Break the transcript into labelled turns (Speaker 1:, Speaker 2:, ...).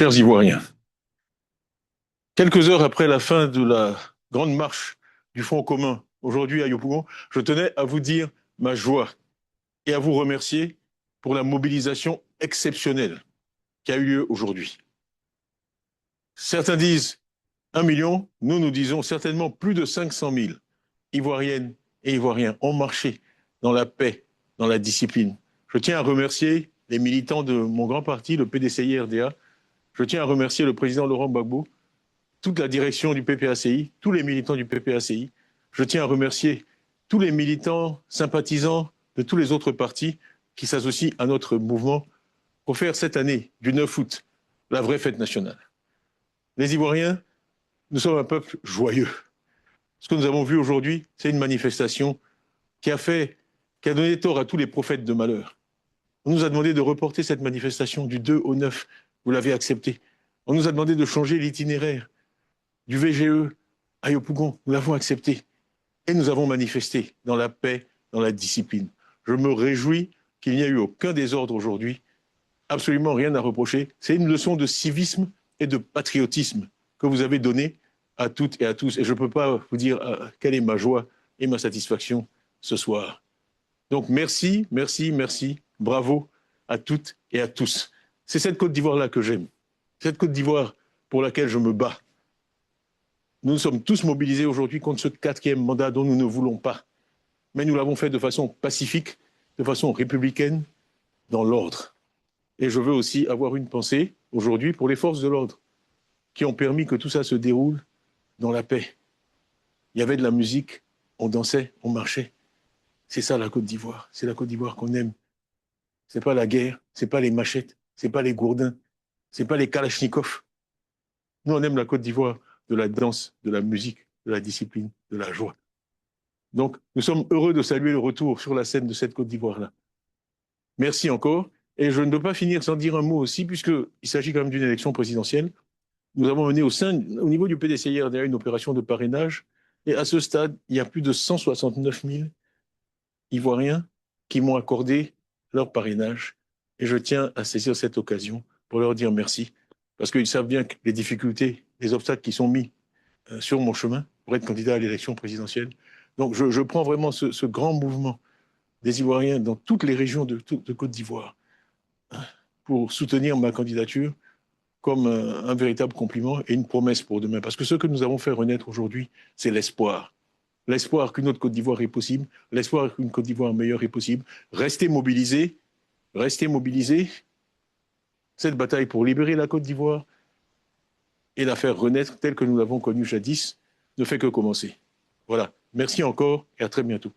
Speaker 1: Chers Ivoiriens, quelques heures après la fin de la grande marche du Front commun, aujourd'hui à Yopougon, je tenais à vous dire ma joie et à vous remercier pour la mobilisation exceptionnelle qui a eu lieu aujourd'hui. Certains disent 1 million, nous disons certainement plus de 500 000 Ivoiriennes et Ivoiriens ont marché dans la paix, dans la discipline. Je tiens à remercier les militants de mon grand parti, le PDCI-RDA. Je tiens à remercier le président Laurent Gbagbo, toute la direction du PPACI, tous les militants du PPACI. Je tiens à remercier tous les militants sympathisants de tous les autres partis qui s'associent à notre mouvement pour faire cette année, du 9 août, la vraie fête nationale. Les Ivoiriens, nous sommes un peuple joyeux. Ce que nous avons vu aujourd'hui, c'est une manifestation qui a donné tort à tous les prophètes de malheur. On nous a demandé de reporter cette manifestation du 2 au 9. Vous l'avez accepté. On nous a demandé de changer l'itinéraire du VGE à Yopougon. Nous l'avons accepté. Et nous avons manifesté dans la paix, dans la discipline. Je me réjouis qu'il n'y ait eu aucun désordre aujourd'hui. Absolument rien à reprocher. C'est une leçon de civisme et de patriotisme que vous avez donnée à toutes et à tous. Et je ne peux pas vous dire quelle est ma joie et ma satisfaction ce soir. Donc merci, merci, merci. Bravo à toutes et à tous. C'est cette Côte d'Ivoire-là que j'aime. Cette Côte d'Ivoire pour laquelle je me bats. Nous sommes tous mobilisés aujourd'hui contre ce 4e mandat dont nous ne voulons pas. Mais nous l'avons fait de façon pacifique, de façon républicaine, dans l'ordre. Et je veux aussi avoir une pensée aujourd'hui pour les forces de l'ordre qui ont permis que tout ça se déroule dans la paix. Il y avait de la musique, on dansait, on marchait. C'est ça la Côte d'Ivoire. C'est la Côte d'Ivoire qu'on aime. C'est pas la guerre, c'est pas les machettes, c'est pas les gourdins, c'est pas les kalachnikovs. Nous, on aime la Côte d'Ivoire de la danse, de la musique, de la discipline, de la joie. Donc, nous sommes heureux de saluer le retour sur la scène de cette Côte d'Ivoire-là. Merci encore. Et je ne peux pas finir sans dire un mot aussi, puisqu'il s'agit quand même d'une élection présidentielle. Nous avons mené au niveau du PDCI-RDA une opération de parrainage. Et à ce stade, il y a plus de 169 000 Ivoiriens qui m'ont accordé leur parrainage. Et je tiens à saisir cette occasion pour leur dire merci. Parce qu'ils savent bien que les difficultés, les obstacles qui sont mis sur mon chemin pour être candidat à l'élection présidentielle. Donc je prends vraiment ce grand mouvement des Ivoiriens dans toutes les régions de Côte d'Ivoire pour soutenir ma candidature comme un véritable compliment et une promesse pour demain. Parce que ce que nous avons fait renaître aujourd'hui, c'est l'espoir. L'espoir qu'une autre Côte d'Ivoire est possible, l'espoir qu'une Côte d'Ivoire meilleure est possible. Restez mobilisés, restez mobilisés. Cette bataille pour libérer la Côte d'Ivoire et la faire renaître telle que nous l'avons connue jadis ne fait que commencer. Voilà. Merci encore et à très bientôt.